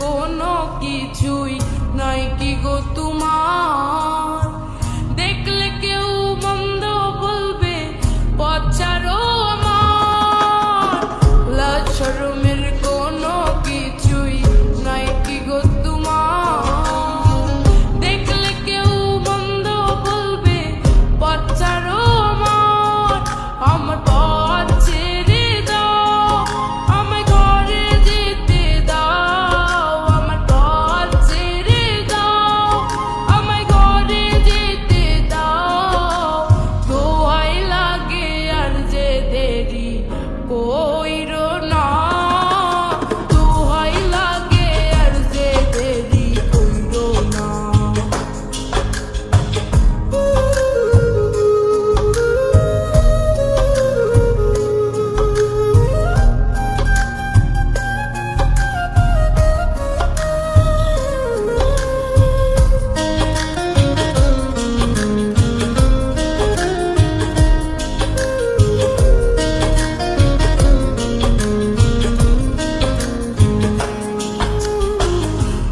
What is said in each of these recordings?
কোনো কিছুই নাই কি গো তোমার? দেখলে কেউ মন্দ বলবে পচারো আমার। লাজ শরমের কোনো কিছুই নাই কি গো তোমার? দেখলে কেউ মন্দ বলবে পচারো আমার। আমার পথ ছেড়ে দাও, আমায় ঘরে যেতে দাও। আমার পথ ছেড়ে দাও, আমায় ঘরে যেতে দাও। দোহাই লাগে আর যে দেরি কইরো না। দোহাই লাগে আর যে দেরি কইরো না।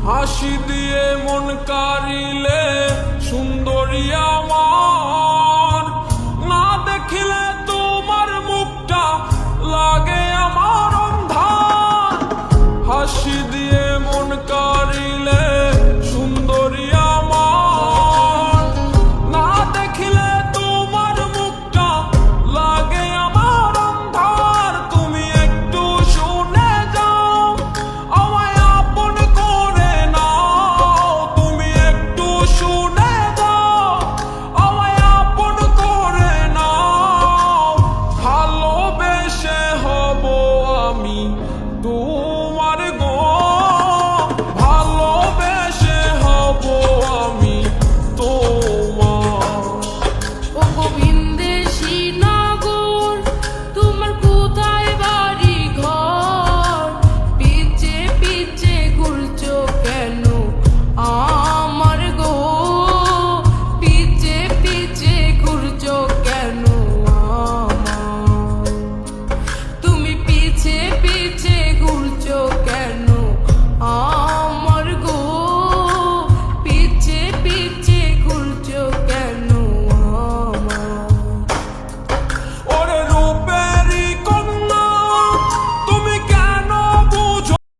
হাসি দিয়ে মন কারিলে সুন্দরী আমার।